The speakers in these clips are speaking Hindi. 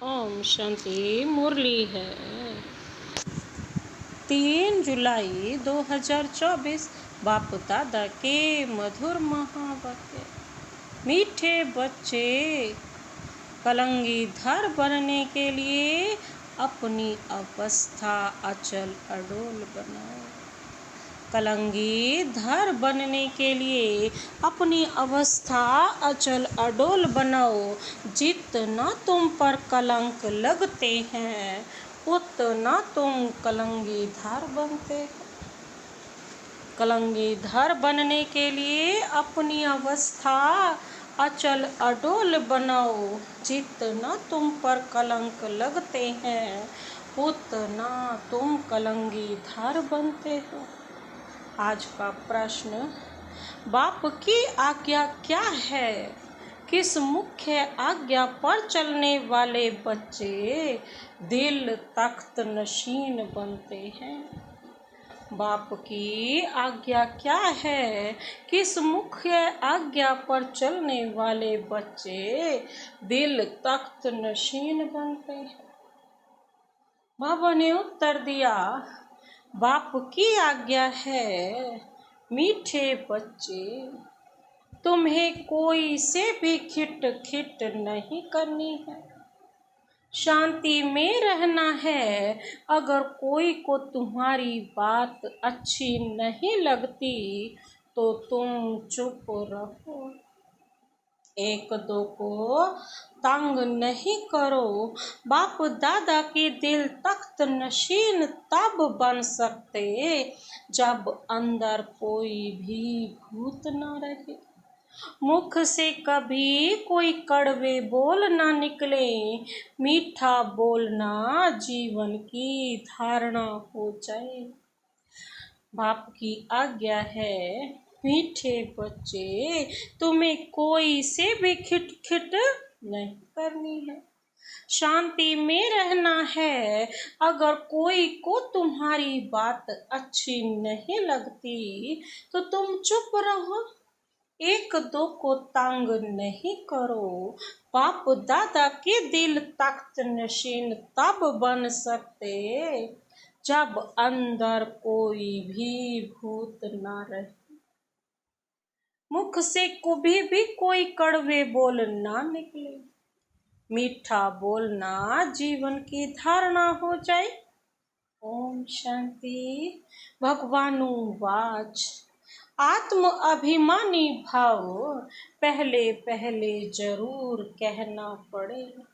ओम शांति मुरली है 3 जुलाई 2024। बाप दादा के मधुर महावाक्य। मीठे बच्चे, कलंगीधर बनने के लिए अपनी अवस्था अचल अडोल बनाओ। कलंगीधर बनने के लिए अपनी अवस्था अचल अडोल बनाओ। जितना तुम पर कलंक लगते हैं उतना तुम कलंगीधर बनते हो। कलंगीधर बनने के लिए अपनी अवस्था अचल अडोल बनाओ। जितना तुम पर कलंक लगते हैं उतना तुम कलंगीधर बनते हो। आज का प्रश्न, बाप की आज्ञा क्या है? किस मुख्य आज्ञा पर चलने वाले बच्चे दिल तख्त नशीन बनते हैं? बाप की आज्ञा क्या है? किस मुख्य आज्ञा पर चलने वाले बच्चे दिल तख्त नशीन बनते हैं? बाबा ने उत्तर दिया, बाप की आज्ञा है, मीठे बच्चे, तुम्हें कोई से भी खिट नहीं करनी है। शांति में रहना है। अगर कोई को तुम्हारी बात अच्छी नहीं लगती तो तुम चुप रहो। एक दो को तंग नहीं करो। बाप दादा के दिल तख्त नशीन तब बन सकते जब अंदर कोई भी भूत न रहे। मुख से कभी कोई कड़वे बोल ना निकले। मीठा बोलना जीवन की धारणा हो जाए। बाप की आज्ञा है, मीठे बच्चे, तुम्हें कोई से भी खिट नहीं करनी है। शांति में रहना है। अगर कोई को तुम्हारी बात अच्छी नहीं लगती तो तुम चुप रहो। एक दो को तंग नहीं करो। बाप दादा के दिल तख्त नशीन तब बन सकते जब अंदर कोई भी भूत ना रहे। मुख से कभी भी कोई कड़वे बोल ना निकले। मीठा बोलना जीवन की धारणा हो जाए। ओम शांति। भगवानु वाच, आत्म अभिमानी भाव पहले पहले जरूर कहना पड़ेगा।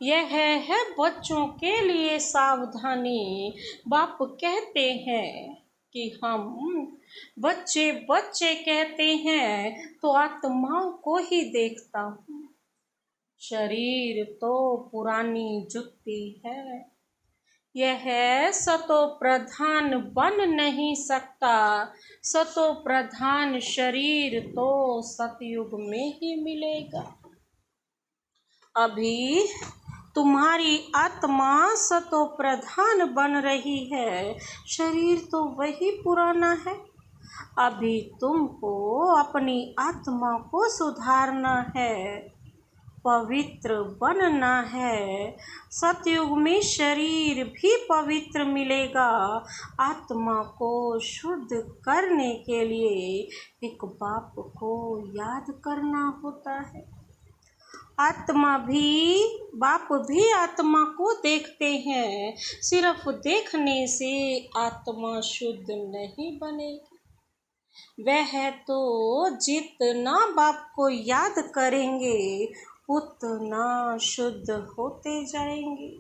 यह है बच्चों के लिए सावधानी। बाप कहते हैं कि हम बच्चे बच्चे कहते हैं तो आत्माओं को ही देखता हूँ। शरीर तो पुरानी जुत्ती है। यह सतो प्रधान बन नहीं सकता। सतो प्रधान शरीर तो सतयुग में ही मिलेगा। अभी तुम्हारी आत्मा सतो प्रधान बन रही है, शरीर तो वही पुराना है। अभी तुमको अपनी आत्मा को सुधारना है, पवित्र बनना है। सतयुग में शरीर भी पवित्र मिलेगा। आत्मा को शुद्ध करने के लिए एक बाप को याद करना होता है। बाप भी आत्मा को देखते हैं। सिर्फ देखने से आत्मा शुद्ध नहीं बनेगी। वह तो जितना बाप को याद करेंगे उतना शुद्ध होते जाएंगे।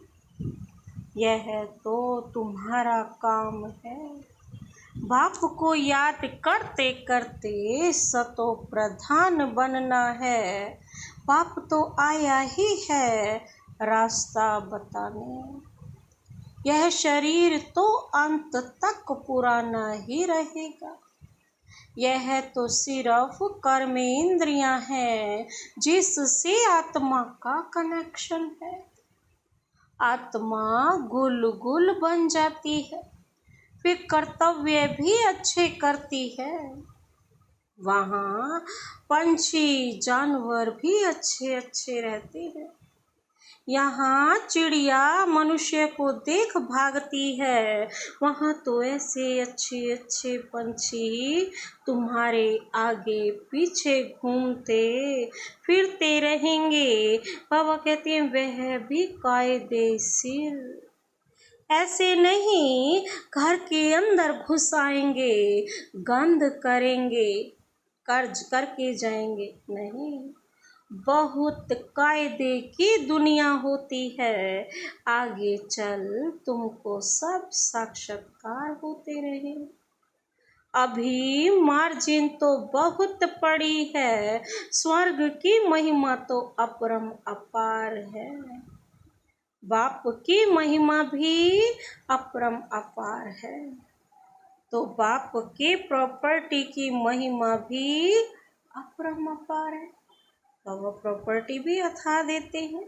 यह तो तुम्हारा काम है। बाप को याद करते करते सतो प्रधान बनना है। बाप तो आया ही है रास्ता बताने। यह शरीर तो अंत तक पुराना ही रहेगा। यह तो सिर्फ कर्मेंद्रियां हैं जिससे आत्मा का कनेक्शन है। आत्मा गुल गुल बन जाती है, फिर कर्तव्य भी अच्छे करती है। वहाँ पंछी जानवर भी अच्छे रहते हैं। यहाँ चिड़िया मनुष्य को देख भागती है, वहाँ तो ऐसे अच्छे अच्छे पंछी तुम्हारे आगे पीछे घूमते फिरते रहेंगे। बाबा कहते हैं वह भी कायदेशीर, ऐसे नहीं घर के अंदर घुस आएंगे, गंद करेंगे, कर्ज करके जाएंगे, नहीं। बहुत कायदे की दुनिया होती है, आगे चल तुमको सब साक्षात्कार होते रहे। अभी मार्जिन तो बहुत पड़ी है, स्वर्ग की महिमा तो अपरम अपार है। बाप की महिमा भी अपरम अपार है, तो बाप के प्रॉपर्टी की महिमा भी अपरम अपार है। तो वो प्रॉपर्टी भी अथा देते हैं।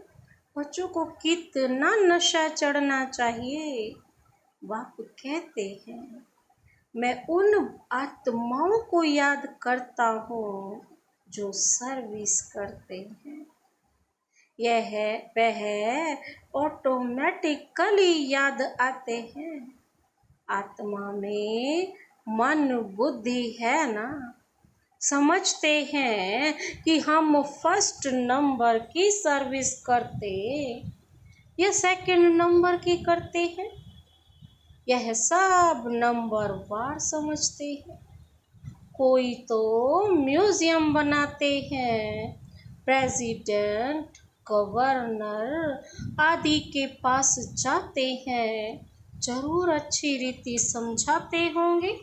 बच्चों को कितना नशा चढ़ना चाहिए। बाप कहते हैं मैं उन आत्माओं को याद करता हूँ जो सर्विस करते हैं। यह वह ऑटोमेटिकली याद आते हैं। आत्मा में मन बुद्धि है ना, समझते हैं कि हम फर्स्ट नंबर की सर्विस करते या सेकंड नंबर की करते हैं, यह सब नंबर वार समझते हैं। कोई तो म्यूजियम बनाते हैं, प्रेसिडेंट गवर्नर आदि के पास जाते हैं, जरूर अच्छी रीति समझाते होंगे।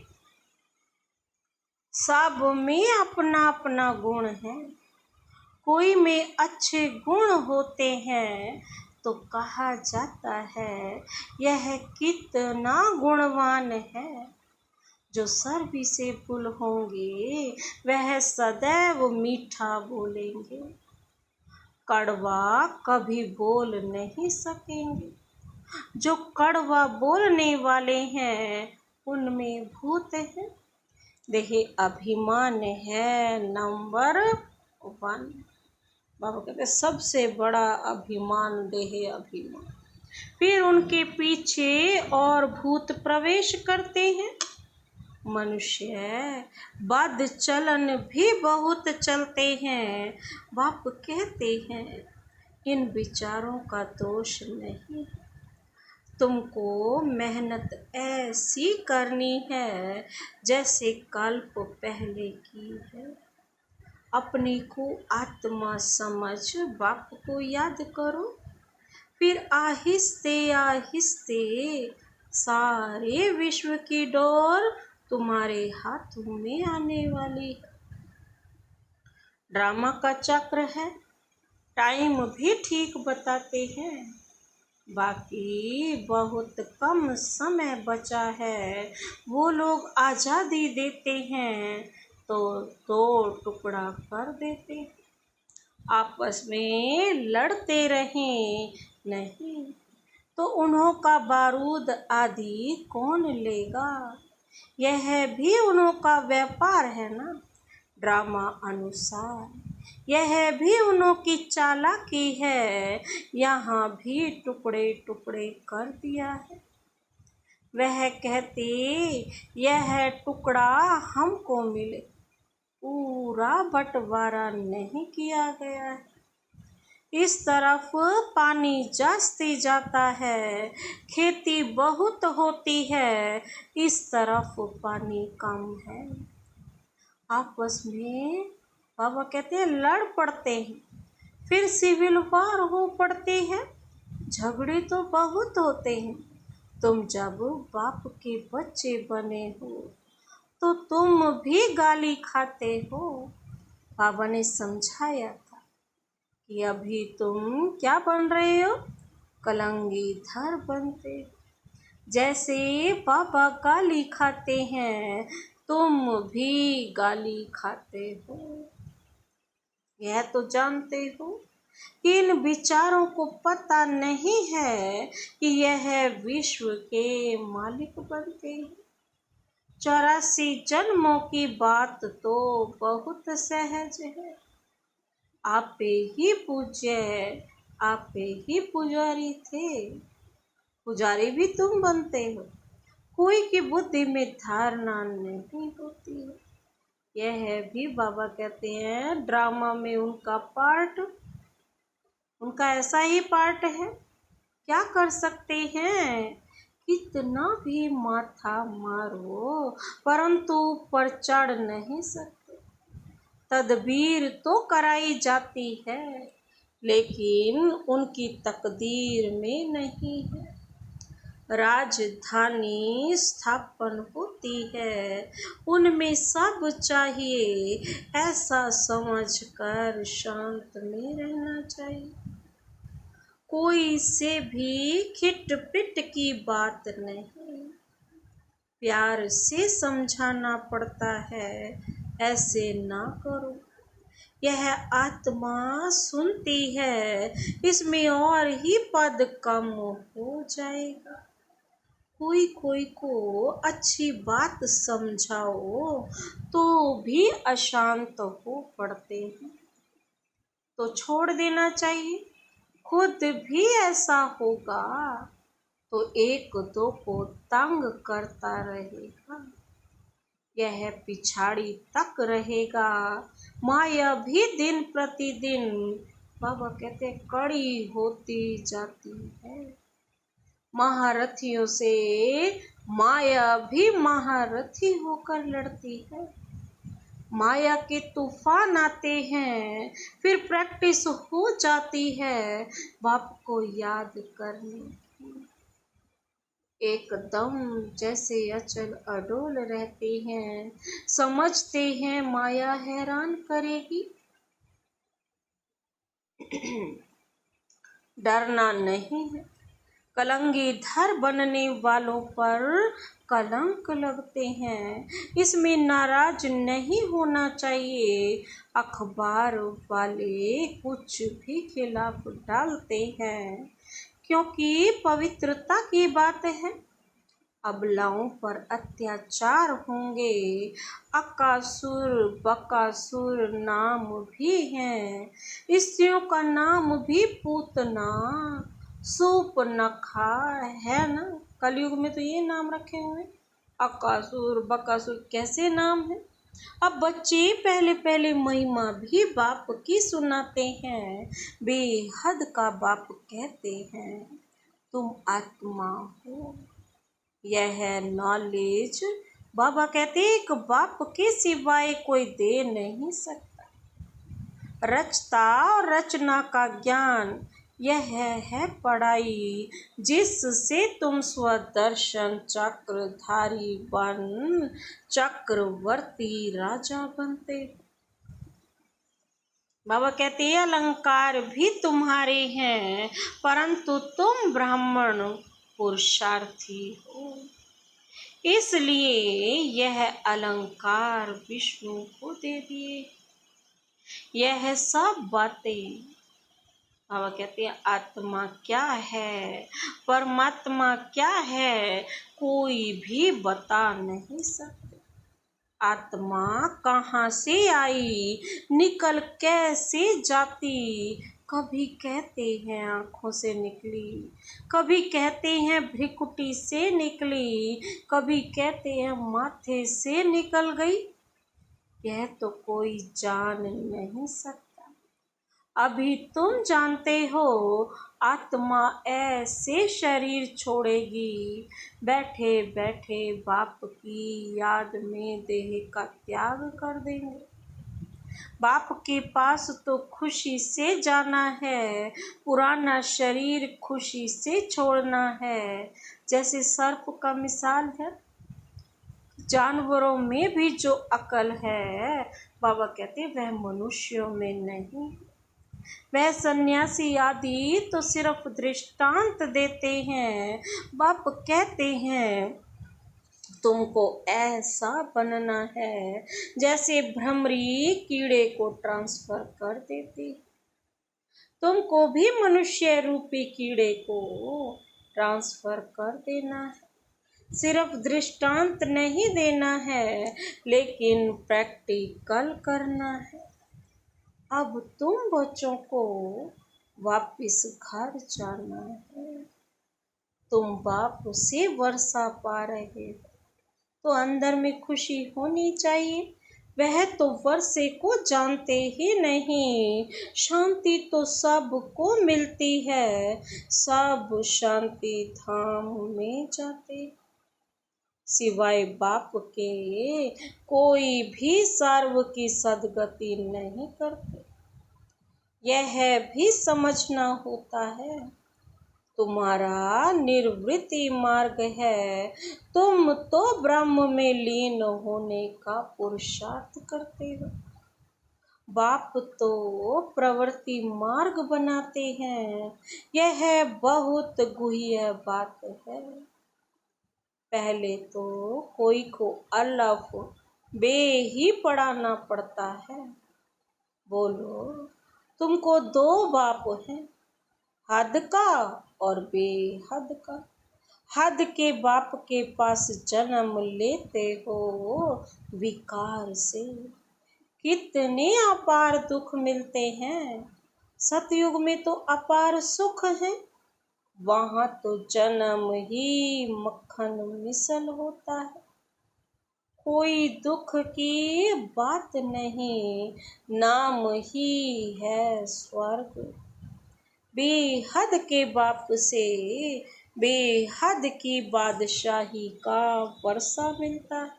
सब में अपना अपना गुण है, कोई में अच्छे गुण होते हैं तो कहा जाता है यह कितना गुणवान है। जो सर्विसेबल होंगे वह सदैव मीठा बोलेंगे, कड़वा कभी बोल नहीं सकेंगे। जो कड़वा बोलने वाले हैं उनमें भूत है, देह अभिमान है नंबर 1। बाबा कहते सबसे बड़ा अभिमान देह अभिमान। फिर उनके पीछे और भूत प्रवेश करते हैं। मनुष्य बद चलन भी बहुत चलते हैं। बाप कहते हैं इन विचारों का दोष नहीं, तुमको मेहनत ऐसी करनी है जैसे कल्प पहले की है। अपने को आत्मा समझ बाप को याद करो, फिर आहिस्ते आहिस्ते सारे विश्व की डोर तुम्हारे हाथों में आने वाली है। ड्रामा का चक्र है, टाइम भी ठीक बताते हैं। बाकी बहुत कम समय बचा है, वो लोग आज़ादी देते हैं तो 2 टुकड़ा कर देते हैं। आपस में लड़ते रहें नहीं तो उन्हों का बारूद आदि कौन लेगा। यह भी उन्हों का व्यापार है ना, ड्रामा अनुसार यह भी उन्हों की चालाकी है। यहाँ भी टुकड़े टुकड़े कर दिया है। वह कहते यह टुकड़ा हमको मिले, पूरा बंटवारा नहीं किया गया है। इस तरफ पानी जास्ती जाता है, खेती बहुत होती है, इस तरफ पानी कम है। आपस में बाबा कहते हैं लड़ पड़ते हैं, फिर सिविल वार हो पड़ते हैं। झगड़े तो बहुत होते हैं। तुम जब बाप के बच्चे बने हो तो तुम भी गाली खाते हो। बाबा ने समझाया था कि अभी तुम क्या बन रहे हो, कलंगीधर बनते। जैसे पापा गाली खाते हैं तुम भी गाली खाते हो। यह तो जानते हो कि इन विचारों को पता नहीं है कि यह विश्व के मालिक बनते हैं। 84 जन्मों की बात तो बहुत सहज है। आप ही पूज्य आप ही पुजारी थे, पुजारी भी तुम बनते हो। कोई की बुद्धि में धारणा नहीं होती है। यह भी बाबा कहते हैं ड्रामा में उनका पार्ट, उनका ऐसा ही पार्ट है। क्या कर सकते हैं, कितना भी माथा मारो परंतु ऊपर चढ़ नहीं सकते। तदबीर तो कराई जाती है लेकिन उनकी तकदीर में नहीं है। राजधानी स्थापन होती है, उनमें सब चाहिए, ऐसा समझकर शांत में रहना चाहिए। कोई से भी खिटपिट की बात नहीं, प्यार से समझाना पड़ता है, ऐसे ना करो। यह आत्मा सुनती है, इसमें और ही पद कम हो जाएगा। कोई को अच्छी बात समझाओ तो भी अशांत हो पड़ते हैं, तो छोड़ देना चाहिए। खुद भी ऐसा होगा तो एक दो को तंग करता रहेगा, यह पिछाड़ी तक रहेगा। माया भी दिन प्रतिदिन बाबा कहते कड़ी होती जाती है। महारथियों से माया भी महारथी होकर लड़ती है। माया के तूफान आते हैं, फिर प्रैक्टिस हो जाती है बाप को याद करने की। एकदम जैसे अचल अडोल रहते हैं, समझते हैं माया हैरान करेगी। डरना नहीं है, कलंगीधर बनने वालों पर कलंक लगते हैं, इसमें नाराज नहीं होना चाहिए। अखबार वाले कुछ भी खिलाफ डालते हैं क्योंकि पवित्रता की बात है। अबलाओं पर अत्याचार होंगे, अकासुर बकासुर नाम भी हैं, स्त्रियों का नाम भी पूतना सूपनखा है ना। कलयुग में तो ये नाम रखे हुए, अकासुर बकासुर कैसे नाम है। अब बच्चे पहले पहले महिमा भी बाप की सुनाते हैं, बेहद का बाप कहते हैं तुम आत्मा हो। यह नॉलेज बाबा कहते एक बाप के सिवाय कोई दे नहीं सकता। रचता और रचना का ज्ञान यह है पढ़ाई, जिससे तुम स्वदर्शन चक्रधारी बन चक्रवर्ती राजा बनते। बाबा कहते हैं अलंकार भी तुम्हारे हैं परंतु तुम ब्राह्मण पुरुषार्थी हो, इसलिए यह अलंकार विष्णु को दे दिए। यह सब बातें बाबा कहते हैं आत्मा क्या है, परमात्मा क्या है, कोई भी बता नहीं सकते। आत्मा कहाँ से आई, निकल कैसे जाती। कभी कहते हैं आँखों से निकली, कभी कहते हैं भ्रिकुटी से निकली, कभी कहते हैं माथे से निकल गई। यह तो कोई जान नहीं सकता। अभी तुम जानते हो आत्मा ऐसे शरीर छोड़ेगी, बैठे बैठे बाप की याद में देह का त्याग कर देंगे। बाप के पास तो खुशी से जाना है, पुराना शरीर खुशी से छोड़ना है। जैसे सर्प का मिसाल है, जानवरों में भी जो अकल है बाबा कहते वह मनुष्यों में नहीं। वह सन्यासी आदि तो सिर्फ दृष्टांत देते हैं। बाप कहते हैं तुमको ऐसा बनना है जैसे भ्रमरी कीड़े को ट्रांसफर कर देती। तुमको भी मनुष्य रूपी कीड़े को ट्रांसफर कर देना है। सिर्फ दृष्टांत नहीं देना है लेकिन प्रैक्टिकल करना है। अब तुम बच्चों को वापिस घर जाना है। तुम बाप से वर्षा पा रहे हो तो अंदर में खुशी होनी चाहिए। वह तो वर्षे को जानते ही नहीं, शांति तो सबको मिलती है, सब शांति धाम में जाते। सिवाय बाप के कोई भी सार्व की सदगति नहीं करते। यह भी समझना होता है तुम्हारा निर्वृत्ति मार्ग है, तुम तो ब्रह्म में लीन होने का पुरुषार्थ करते हो। बाप तो प्रवृत्ति मार्ग बनाते हैं, यह बहुत गुह्य बात है। पहले तो कोई को अलफ बे ही पढ़ाना पड़ता है। बोलो, तुमको दो बाप हैं, हद का और बेहद का। हद के बाप के पास जन्म लेते हो विकार से, कितने अपार दुख मिलते हैं। सतयुग में तो अपार सुख है, वहां तो जन्म ही मक्खन मिसल होता है। कोई दुख की बात नहीं, नाम ही है स्वर्ग। बेहद के बाप से बेहद की बादशाही का वर्षा मिलता है।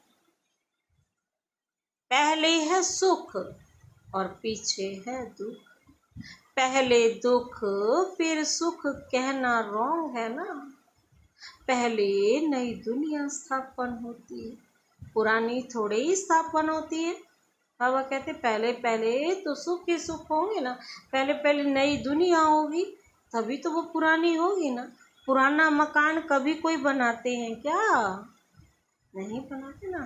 पहले है सुख और पीछे है दुख। पहले दुख फिर सुख कहना रॉन्ग है ना। पहले नई दुनिया स्थापन होती है, पुरानी थोड़ी ही स्थापन होती है। बाबा कहते पहले पहले तो सुख ही सुख होंगे ना, पहले पहले नई दुनिया होगी तभी तो वो पुरानी होगी ना। पुराना मकान कभी कोई बनाते हैं क्या? नहीं बनाते ना।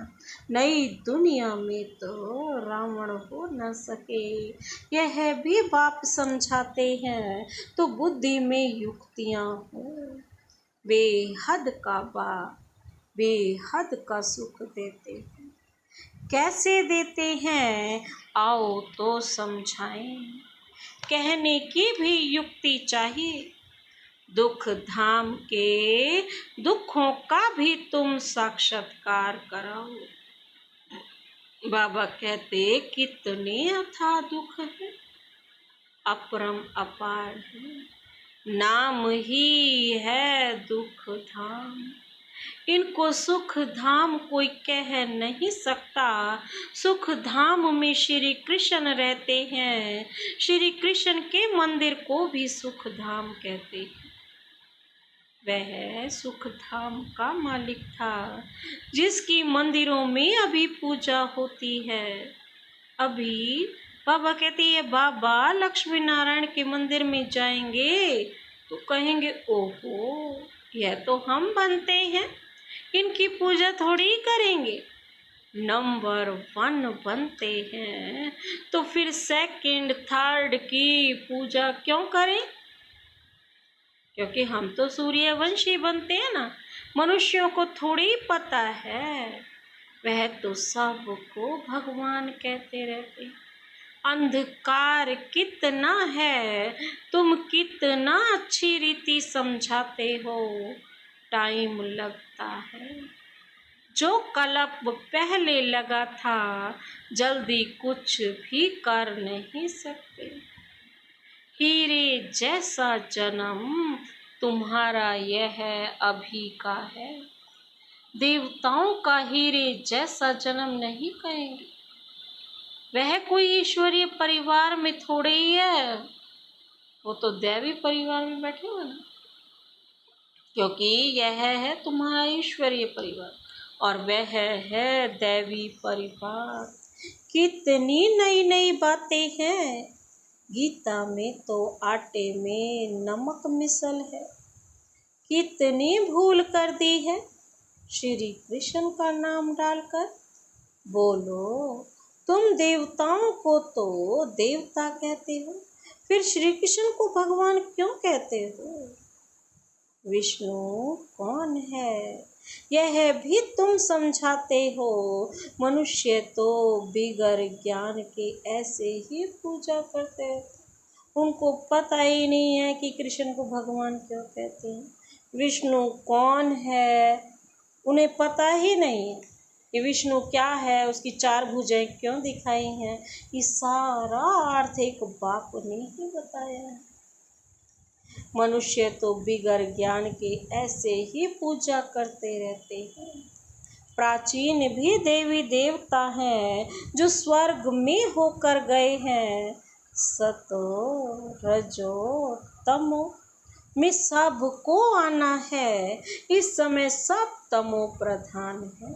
नई दुनिया में तो रावण हो न सके, यह भी बाप समझाते हैं तो बुद्धि में युक्तियां हो। बेहद का बाप बेहद का सुख देते हैं। कैसे देते हैं आओ तो समझाएं, कहने की भी युक्ति चाहिए। दुख धाम के दुखों का भी तुम साक्षात्कार कराओ। बाबा कहते कितने अथाह दुख है, अपरम अपार है, नाम ही है दुख धाम। इनको सुख धाम कोई कह नहीं सकता। सुख धाम में श्री कृष्ण रहते हैं, श्री कृष्ण के मंदिर को भी सुख धाम कहते हैं। वह सुख धाम का मालिक था जिसकी मंदिरों में अभी पूजा होती है। अभी बाबा कहती है बाबा लक्ष्मी नारायण के मंदिर में जाएंगे तो कहेंगे ओहो यह तो हम बनते हैं, इनकी पूजा थोड़ी करेंगे। नंबर 1 बनते हैं तो फिर सेकंड थर्ड की पूजा क्यों करें? क्योंकि हम तो सूर्यवंशी बनते हैं ना। मनुष्यों को थोड़ी पता है, वह तो सबको भगवान कहते रहते। अंधकार कितना है, तुम कितना अच्छी रीति समझाते हो, टाइम लगता है। जो कल्प पहले लगा था जल्दी कुछ भी कर नहीं सकते। हीरे जैसा जन्म तुम्हारा यह अभी का है, देवताओं का हीरे जैसा जन्म नहीं कहेंगे। वह कोई ईश्वरीय परिवार में थोड़े ही है, वो तो दैवी परिवार में बैठे हुए ना। क्योंकि यह है तुम्हारा ईश्वरीय परिवार और वह है दैवी परिवार। कितनी नई नई बातें हैं। गीता में तो आटे में नमक मिसल है। कितनी भूल कर दी है श्री कृष्ण का नाम डालकर। बोलो, तुम देवताओं को तो देवता कहते हो, फिर श्री कृष्ण को भगवान क्यों कहते हो? विष्णु कौन है यह भी तुम समझाते हो। मनुष्य तो बिगर ज्ञान के ऐसे ही पूजा करते हैं। उनको पता ही नहीं है कि कृष्ण को भगवान क्यों कहते हैं, विष्णु कौन है, उन्हें पता ही नहीं है कि विष्णु क्या है, उसकी चार भुजाएं क्यों दिखाई हैं। ये सारा अर्थ एक बाप ने ही बताया है। मनुष्य तो बिगर ज्ञान के ऐसे ही पूजा करते रहते हैं। प्राचीन भी देवी देवता हैं जो स्वर्ग में होकर गए हैं। सतो रजो तमो में सबको आना है, इस समय सब तमो प्रधान है।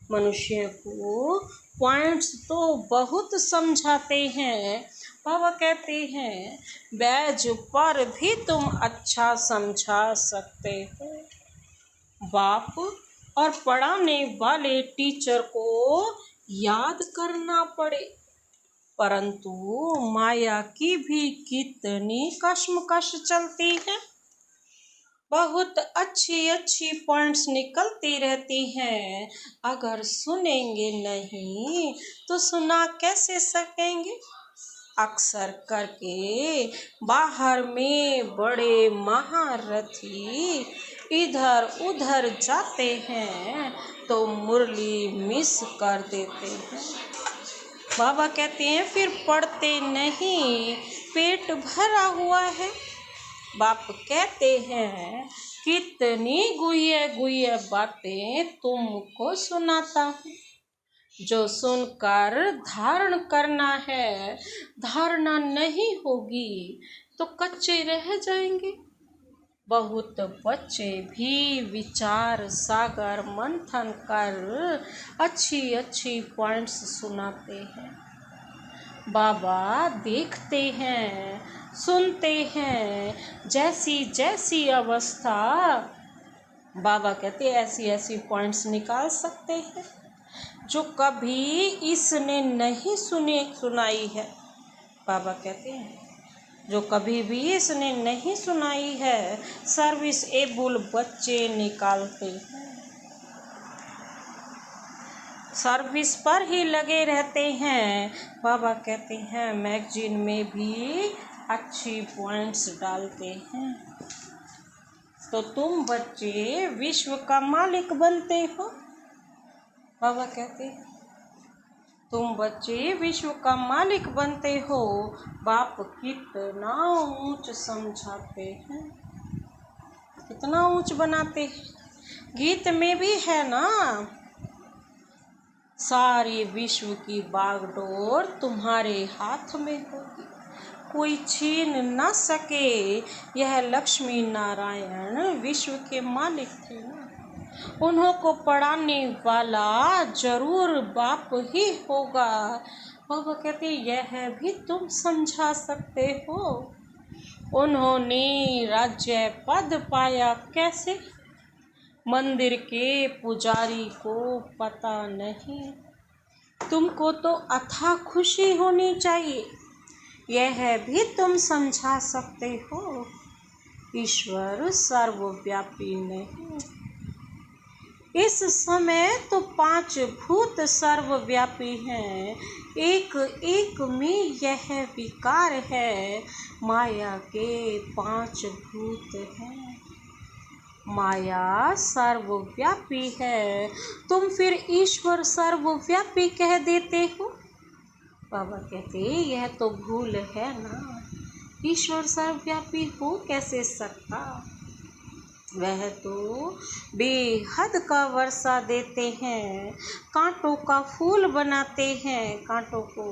मनुष्य को पॉइंट्स तो बहुत समझाते हैं। बाबा कहते हैं बैज पर भी तुम अच्छा समझा सकते हो। बाप और पढ़ाने वाले टीचर को याद करना पड़े, परंतु माया की भी कितनी कश्मकश चलती है। बहुत अच्छी अच्छी पॉइंट्स निकलती रहती हैं, अगर सुनेंगे नहीं तो सुना कैसे सकेंगे। अक्सर करके बाहर में बड़े महारथी इधर उधर जाते हैं तो मुरली मिस कर देते हैं। बाबा कहते हैं फिर पढ़ते नहीं, पेट भरा हुआ है। बाप कहते हैं कितनी गुये गुये बातें तुमको सुनाता हूँ, जो सुनकर धारण करना है, धारणा नहीं होगी तो कच्चे रह जाएंगे। बहुत बच्चे भी विचार सागर मंथन कर अच्छी अच्छी पॉइंट्स सुनाते हैं। बाबा देखते हैं, सुनते हैं, जैसी जैसी अवस्था बाबा कहते ऐसी ऐसी पॉइंट्स निकाल सकते हैं जो कभी इसने नहीं सुनाई है। बाबा कहते हैं जो कभी भी इसने नहीं सुनाई है, सर्विस एबल बच्चे निकालते हैं, सर्विस पर ही लगे रहते हैं। बाबा कहते हैं मैगजीन में भी अच्छी पॉइंट्स डालते हैं। तो तुम बच्चे विश्व का मालिक बनते हो। बाबा कहते हैं तुम बच्चे विश्व का मालिक बनते हो। बाप कितना ऊंच समझाते हैं, कितना ऊंच बनाते हैं। गीत में भी है ना, सारे विश्व की बागडोर तुम्हारे हाथ में होगी, कोई छीन न सके। यह लक्ष्मी नारायण विश्व के मालिक थे ना, उन्हों को पढ़ाने वाला जरूर बाप ही होगा। बाबा कहते यह भी तुम समझा सकते हो। उन्होंने राज्य पद पाया कैसे, मंदिर के पुजारी को पता नहीं। तुमको तो अथाह खुशी होनी चाहिए, यह भी तुम समझा सकते हो। ईश्वर सर्वव्यापी नहीं, इस समय तो 5 भूत सर्वव्यापी हैं, एक एक में यह विकार है। माया के 5 भूत हैं, माया सर्वव्यापी है, तुम फिर ईश्वर सर्वव्यापी कह देते हो। बाबा कहते यह तो भूल है ना, ईश्वर सर्वव्यापी हो कैसे सकता। वह तो बेहद का वर्षा देते हैं, कांटों का फूल बनाते हैं। कांटों को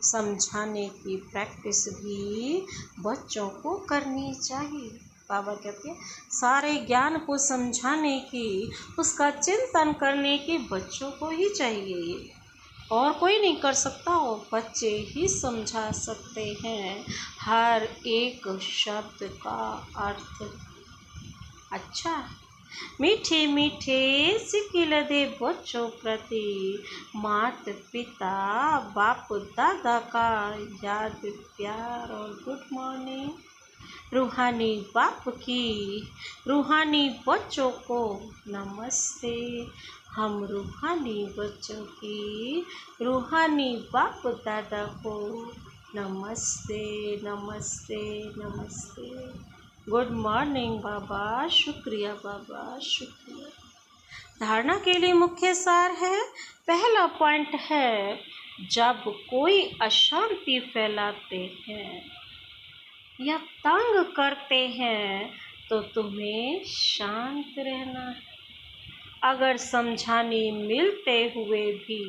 समझाने की प्रैक्टिस भी बच्चों को करनी चाहिए। बाबा कहते हैं सारे ज्ञान को समझाने की, उसका चिंतन करने की बच्चों को ही चाहिए, और कोई नहीं कर सकता हो, बच्चे ही समझा सकते हैं हर एक शब्द का अर्थ। अच्छा, मीठे मीठे सिकिल दे बच्चों प्रति मात पिता बाप दादा का याद प्यार और गुड मॉर्निंग। रूहानी बाप की रूहानी बच्चों को नमस्ते। हम रूहानी बच्चों की रूहानी बाप दादा को नमस्ते नमस्ते नमस्ते। गुड मॉर्निंग बाबा, शुक्रिया बाबा, शुक्रिया। धारणा के लिए मुख्य सार है। पहला पॉइंट है, जब कोई अशांति फैलाते हैं या तंग करते हैं तो तुम्हें शांत रहना है। अगर समझाने मिलते हुए भी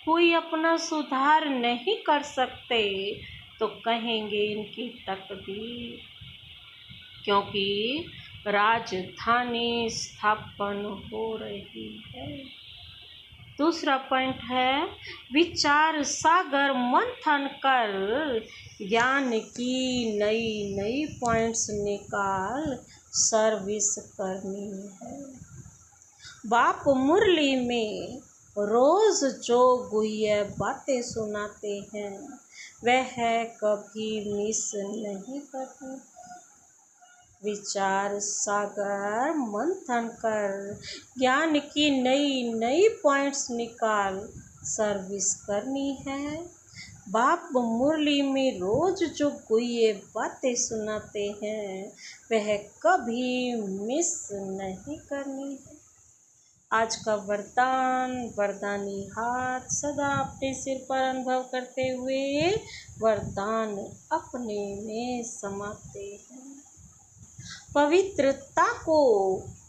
कोई अपना सुधार नहीं कर सकते तो कहेंगे इनकी तकदीर, क्योंकि राजधानी स्थापन हो रही है। दूसरा पॉइंट है, विचार सागर मंथन कर ज्ञान की नई नई पॉइंट्स निकाल सर्विस करनी है। बाप मुरली में रोज जो गुह्य बातें सुनाते हैं वह कभी मिस नहीं करते। विचार सागर मंथन कर ज्ञान की नई नई पॉइंट्स निकाल सर्विस करनी है। बाप मुरली में रोज जो गुह्य बातें सुनाते हैं वह कभी मिस नहीं करनी है। आज का वरदान, वरदानी हाथ सदा अपने सिर पर अनुभव करते हुए वरदान अपने में समाते हैं। पवित्रता को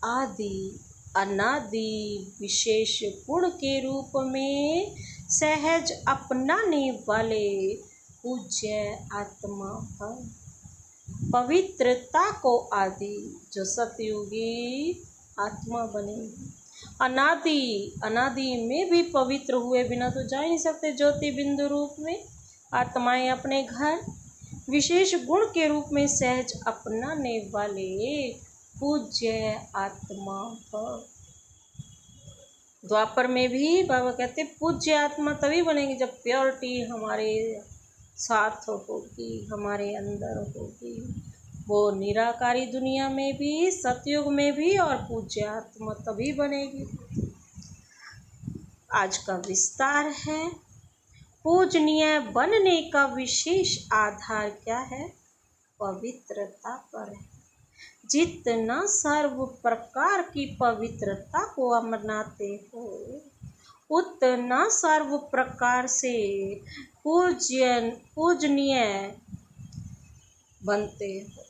आदि अनादि विशेष गुण के रूप में सहज अपनाने वाले पूज्य आत्मा पर। पवित्रता को आदि, जो सतयुगी आत्मा बनेगी। अनादि में भी पवित्र हुए बिना तो जा ही नहीं सकते। ज्योति बिंदु रूप में आत्माएं अपने घर विशेष गुण के रूप में सहज अपनाने वाले पूज्य आत्मा पर। द्वापर में भी बाबा कहते पूज्य आत्मा तभी बनेगी जब प्योरिटी हमारे साथ होगी, हमारे अंदर होगी। वो निराकारी दुनिया में भी, सतयुग में भी, और पूज्य आत्मा तभी बनेगी। आज का विस्तार है, पूजनीय बनने का विशेष आधार क्या है? पवित्रता पर है। जितना सर्व प्रकार की पवित्रता को अपनाते हो उतना सर्व प्रकार से पूजनीय बनते हो।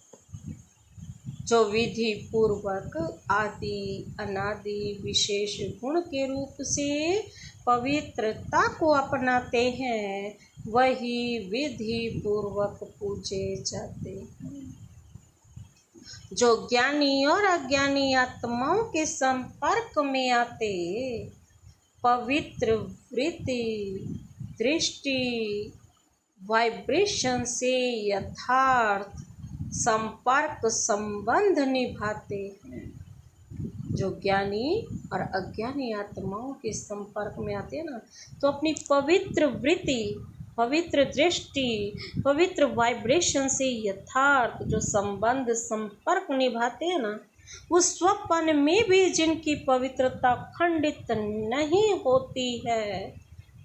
जो विधि पूर्वक आदि अनादि विशेष गुण के रूप से पवित्रता को अपनाते हैं वही विधि पूर्वक पूजे जाते हैं। जो ज्ञानी और अज्ञानी आत्माओं के संपर्क में आते पवित्र वृत्ति दृष्टि वाइब्रेशन से यथार्थ संपर्क संबंध निभाते हैं। जो ज्ञानी और अज्ञानी आत्माओं के संपर्क में आते हैं ना, तो अपनी पवित्र वृत्ति, पवित्र दृष्टि, पवित्र वाइब्रेशन से यथार्थ जो संबंध संपर्क निभाते हैं ना, उस स्वपन में भी जिनकी पवित्रता खंडित नहीं होती है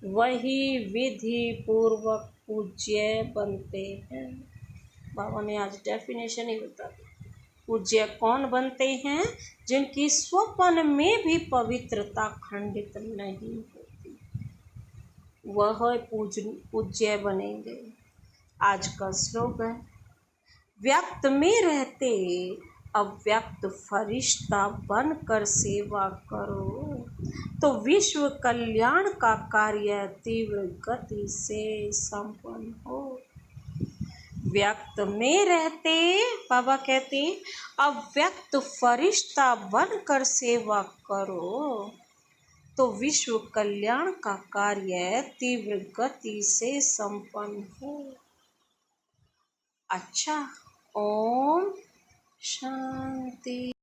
वही विधि पूर्वक पूज्य बनते हैं। बाबा ने आज डेफिनेशन ही बता दी। पूज्य कौन बनते हैं? जिनकी स्वपन में भी पवित्रता खंडित नहीं होती, वह पूज्य बनेंगे। आज का श्लोक है, व्यक्त में रहते अव्यक्त फरिश्ता बनकर सेवा करो तो विश्व कल्याण का कार्य तीव्र गति से संपन्न हो। व्यक्त में रहते, बाबा कहते अव्यक्त फरिश्ता बनकर सेवा करो तो विश्व कल्याण का कार्य तीव्र गति से संपन्न हो। अच्छा, ओम शांति।